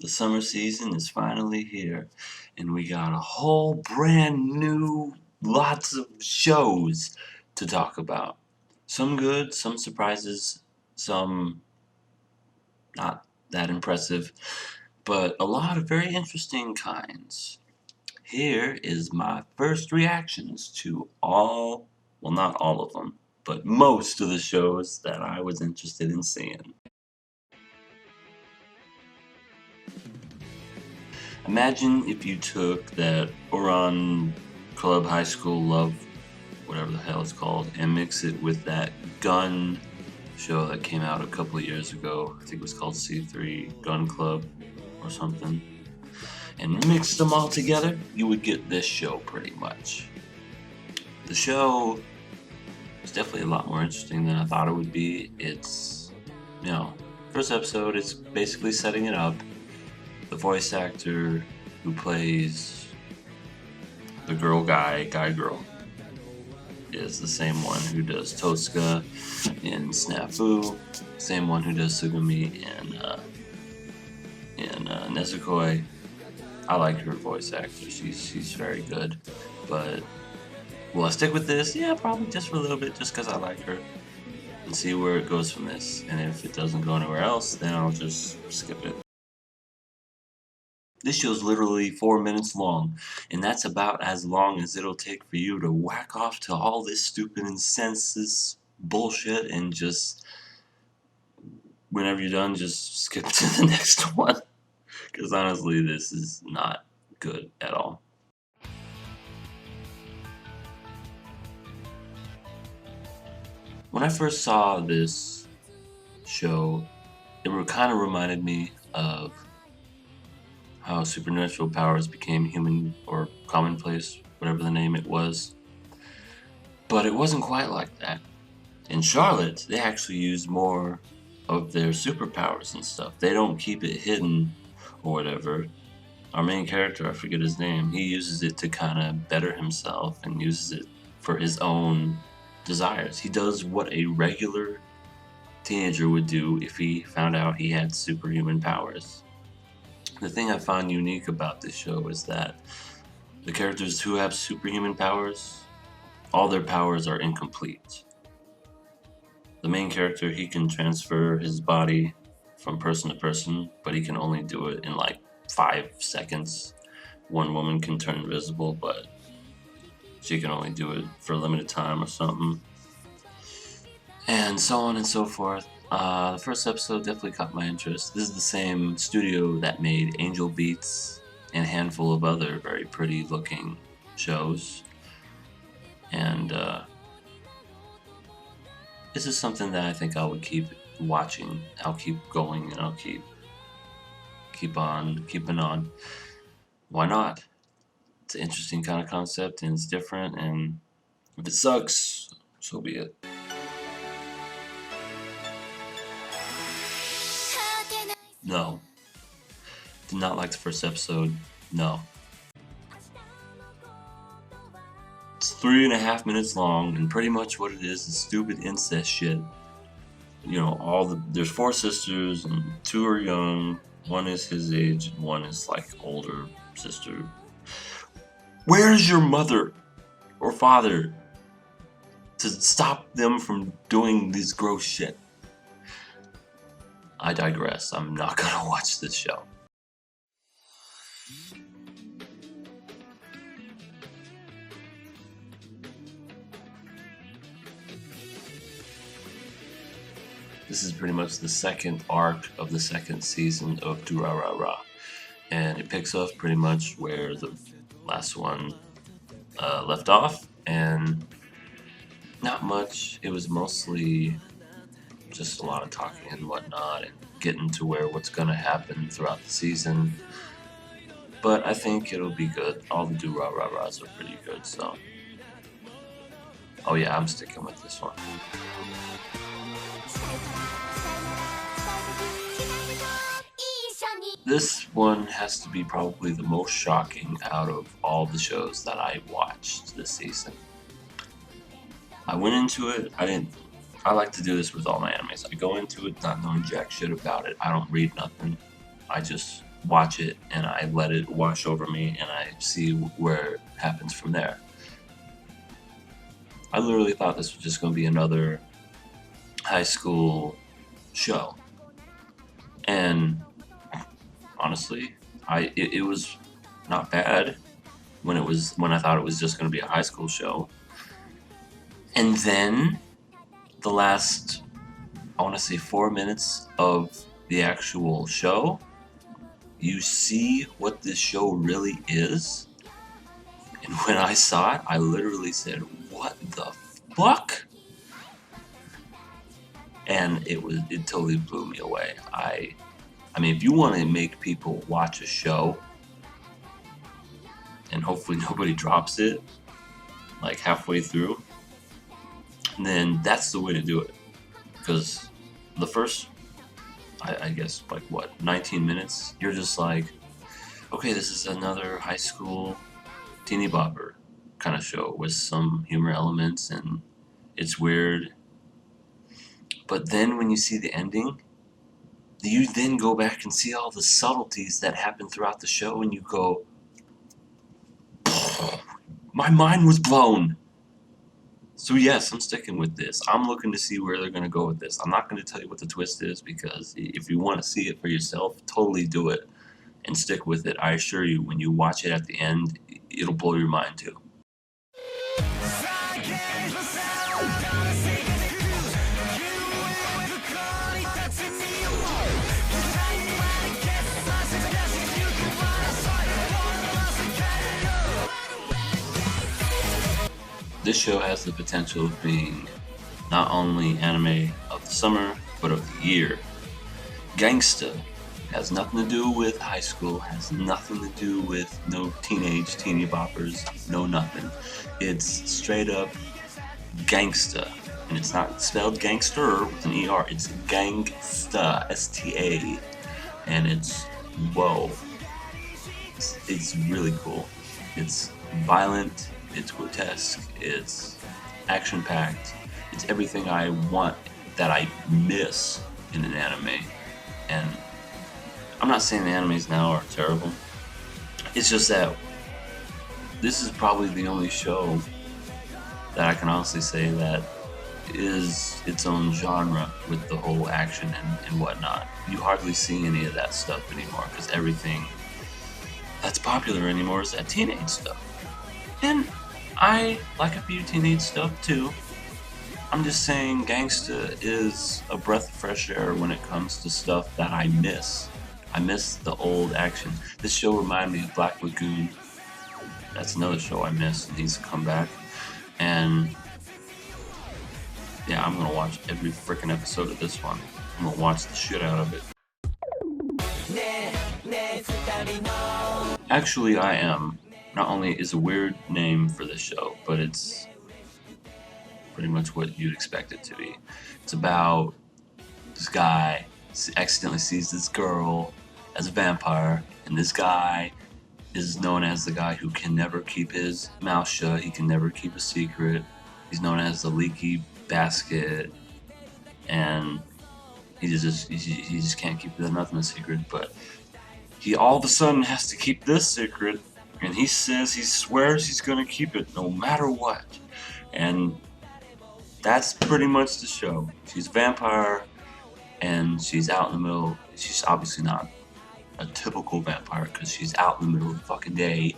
The summer season is finally here, and we got a whole brand new lots of shows to talk about. Some good, some surprises, some not that impressive, but a lot of very interesting kinds. Here is my first reactions to well, not all of them, but most of the shows that I was interested in seeing. Imagine if you took that Oran Club High School Love, whatever the hell it's called, and mix it with that gun show that came out a couple of years ago. I think it was called C3 Gun Club or something. And mixed them all together, you would get this show pretty much. The show is definitely a lot more interesting than I thought it would be. It's, first episode, it's basically setting it up. The voice actor who plays the guy-girl, is the same one who does Tosca in Snafu, same one who does Sugumi in Nezukoi. I like her voice actor, she's very good, but will I stick with this? Yeah, probably just for a little bit, just because I like her, and see where it goes from this, and if it doesn't go anywhere else, then I'll just skip it. This show's literally 4 minutes long, and that's about as long as it'll take for you to whack off to all this stupid and senseless bullshit and just, whenever you're done, just skip to the next one. Because honestly, this is not good at all. When I first saw this show, it kind of reminded me of how supernatural powers became human or commonplace, whatever the name it was. But it wasn't quite like that. In Charlotte, they actually use more of their superpowers and stuff. They don't keep it hidden or whatever. Our main character, I forget his name, he uses it to kind of better himself and uses it for his own desires. He does what a regular teenager would do if he found out he had superhuman powers. The thing I find unique about this show is that the characters who have superhuman powers, all their powers are incomplete. The main character, he can transfer his body from person to person, but he can only do it in like 5 seconds. One woman can turn invisible, but she can only do it for a limited time or something. And so on and so forth. The first episode definitely caught my interest. This is the same studio that made Angel Beats and a handful of other very pretty looking shows. And this is something that I think I would keep watching. I'll keep going and I'll keep on keeping on. Why not? It's an interesting kind of concept and it's different, and if it sucks, so be it. No. Did not like the first episode. No. It's 3.5 minutes long, and pretty much what it is stupid incest shit. There's 4 sisters, and 2 are young. One is his age, and one is like older sister. Where's your mother or father to stop them from doing this gross shit? I digress. I'm not gonna watch this show. This is pretty much the second arc of the second season of Durarara, and it picks up pretty much where the last one left off, and not much. It was mostly just a lot of talking and whatnot, and getting to what's gonna happen throughout the season. But I think it'll be good. All the do-rah-rah-rahs are pretty good, so. Oh yeah, I'm sticking with this one. This one has to be probably the most shocking out of all the shows that I watched this season. I went into it, I like to do this with all my animes. I go into it not knowing jack shit about it. I don't read nothing. I just watch it and I let it wash over me and I see where it happens from there. I literally thought this was just going to be another high school show, and honestly, it was not bad when I thought it was just going to be a high school show. And then the last, I want to say 4 minutes of the actual show, you see what this show really is. And when I saw it, I literally said, "What the fuck?" And it totally blew me away. I mean, if you want to make people watch a show and hopefully nobody drops it like halfway through, then that's the way to do it. Because the first, I guess, like what, 19 minutes, you're just like, okay, this is another high school teeny bopper kind of show with some humor elements, and it's weird. But then when you see the ending, you then go back and see all the subtleties that happen throughout the show, and you go, my mind was blown. So yes, I'm sticking with this. I'm looking to see where they're going to go with this. I'm not going to tell you what the twist is, because if you want to see it for yourself, totally do it and stick with it. I assure you, when you watch it at the end, it'll blow your mind too. This show has the potential of being not only anime of the summer, but of the year. Gangsta has nothing to do with high school, has nothing to do with no teenage teeny boppers, no nothing. It's straight up gangsta. And it's not spelled gangster with an ER, it's gangsta, S-T-A. And it's, whoa. It's really cool. It's violent, it's grotesque, it's action-packed, it's everything I want that I miss in an anime. And I'm not saying the animes now are terrible, it's just that this is probably the only show that I can honestly say that is its own genre with the whole action and whatnot. You hardly see any of that stuff anymore, because everything that's popular anymore is that teenage stuff. And I like a few teenage stuff too. I'm just saying gangsta is a breath of fresh air when it comes to stuff that I miss. I miss the old action. This show reminded me of Black Lagoon. That's another show I miss and needs to come back. And yeah, I'm gonna watch every freaking episode of this one. I'm gonna watch the shit out of it. Actually, I am. Not only is a weird name for this show, but it's pretty much what you'd expect it to be. It's about this guy accidentally sees this girl as a vampire, and this guy is known as the guy who can never keep his mouth shut. He can never keep a secret. He's known as the leaky basket, and he just can't keep nothing a secret. But he all of a sudden has to keep this secret, and he swears he's gonna keep it no matter what. And that's pretty much the show. She's a vampire, and she's out in the middle. She's obviously not a typical vampire, because she's out in the middle of the fucking day.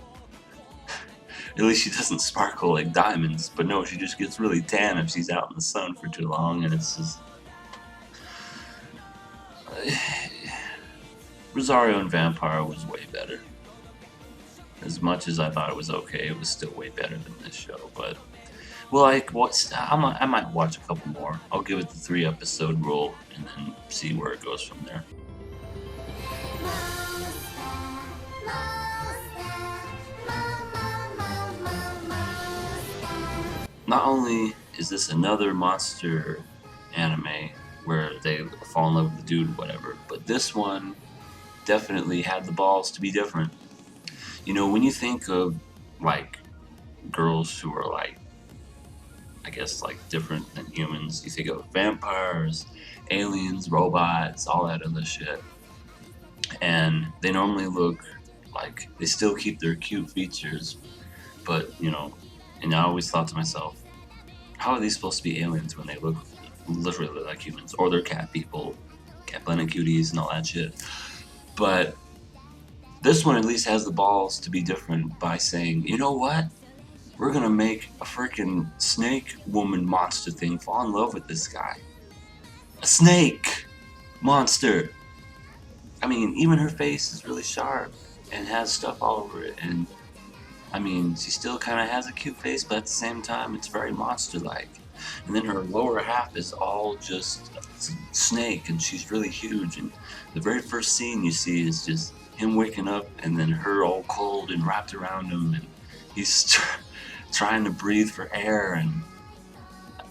At least she doesn't sparkle like diamonds, but no, she just gets really tan if she's out in the sun for too long, and it's just... Rosario and Vampire was way better. As much as I thought it was okay, it was still way better than this show, but... Well, I might watch a couple more. I'll give it the 3-episode rule, and then see where it goes from there. Not only is this another monster anime where they fall in love with the dude or whatever, but this one definitely had the balls to be different. You know, when you think of, like, girls who are, like, I guess, like, different than humans, you think of vampires, aliens, robots, all that other shit. and they normally look like they still keep their cute features, but and I always thought to myself, how are these supposed to be aliens when they look literally like humans, or they're cat people, cat planet cuties and all that shit. But this one at least has the balls to be different by saying, you know what? We're gonna make a freaking snake woman monster thing fall in love with this guy. A snake monster. I mean, even her face is really sharp and has stuff all over it. And I mean, she still kind of has a cute face, but at the same time, it's very monster-like. And then her lower half is all just snake, and she's really huge. And the very first scene you see is just him waking up, and then her all cold and wrapped around him, and he's trying to breathe for air. And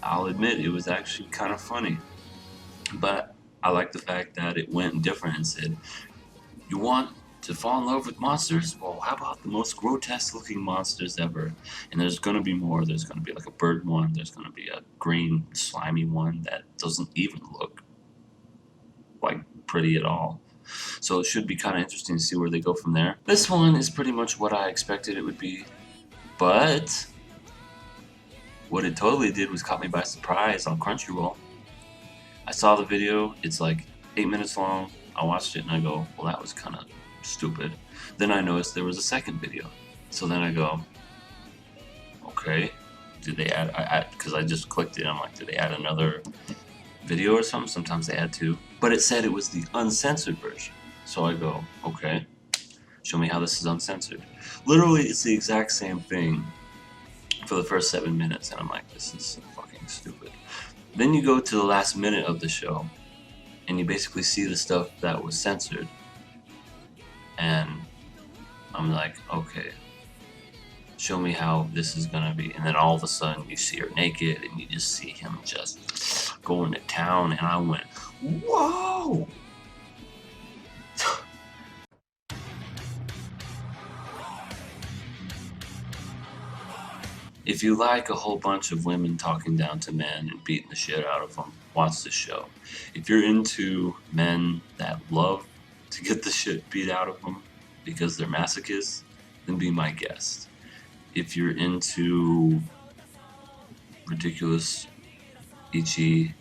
I'll admit, it was actually kind of funny. But I like the fact that it went different and said, you want to fall in love with monsters? Well, how about the most grotesque looking monsters ever? And there's gonna be more. There's gonna be like a bird one. There's gonna be a green slimy one that doesn't even look like pretty at all. So it should be kind of interesting to see where they go from there. This one is pretty much what I expected it would be, but what it totally did was caught me by surprise on Crunchyroll. I saw the video. It's like 8 minutes long. I watched it and I go, well, that was kind of stupid. Then I noticed there was a second video. So then I go, okay, did they add, because I just clicked it, I'm like, did they add another video or something? Sometimes they add two. But it said it was the uncensored version. So I go, okay, show me how this is uncensored. Literally, it's the exact same thing for the first 7 minutes, and I'm like, this is fucking stupid. Then you go to the last minute of the show, and you basically see the stuff that was censored. And I'm like, okay, show me how this is gonna be. And then all of a sudden you see her naked and you just see him just going to town, and I went, whoa! If you like a whole bunch of women talking down to men and beating the shit out of them, watch this show. If you're into men that love to get the shit beat out of them because they're masochists, then be my guest. If you're into ridiculous, itchy,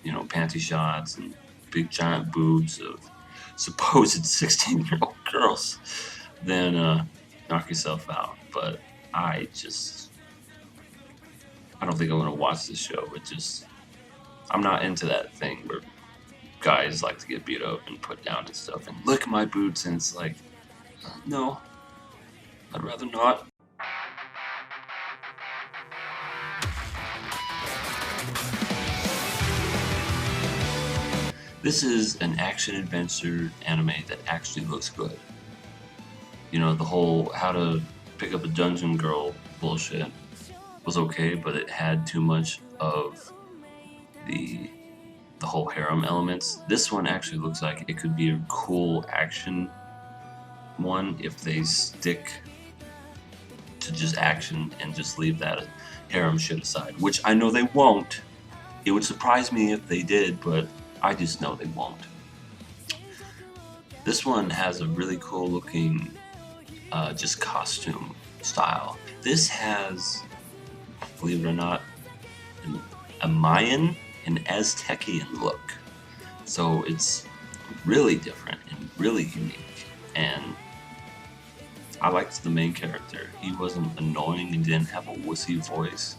panty shots and big giant boobs of supposed 16-year-old girls, then knock yourself out. But I don't think I'm gonna watch this show. I'm not into that thing where guys like to get beat up and put down and stuff and lick my boots, and it's like, no, I'd rather not. This is an action-adventure anime that actually looks good. The whole how to pick up a dungeon girl bullshit was okay, but it had too much of the whole harem elements. This one actually looks like it could be a cool action one if they stick to just action and just leave that harem shit aside, which I know they won't. It would surprise me if they did, but I just know they won't. This one has a really cool looking just costume style. This has, believe it or not, a Mayan and Aztecian look. So it's really different and really unique. And I liked the main character. He wasn't annoying and didn't have a wussy voice.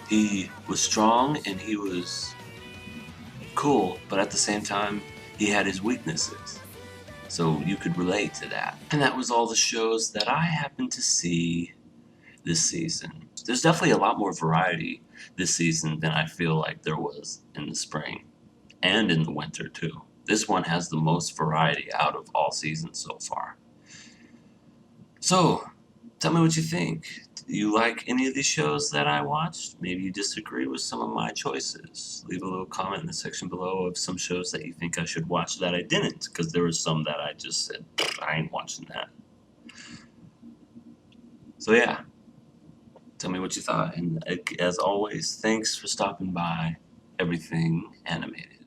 He was strong and he was cool, but at the same time, he had his weaknesses. So you could relate to that. And that was all the shows that I happened to see this season. There's definitely a lot more variety this season than I feel like there was in the spring and in the winter too. This one has the most variety out of all seasons so far. So, tell me what you think. Do you like any of these shows that I watched? Maybe you disagree with some of my choices. Leave a little comment in the section below of some shows that you think I should watch that I didn't, because there were some that I just said, I ain't watching that. So yeah, tell me what you thought, and as always, thanks for stopping by Everything Animated.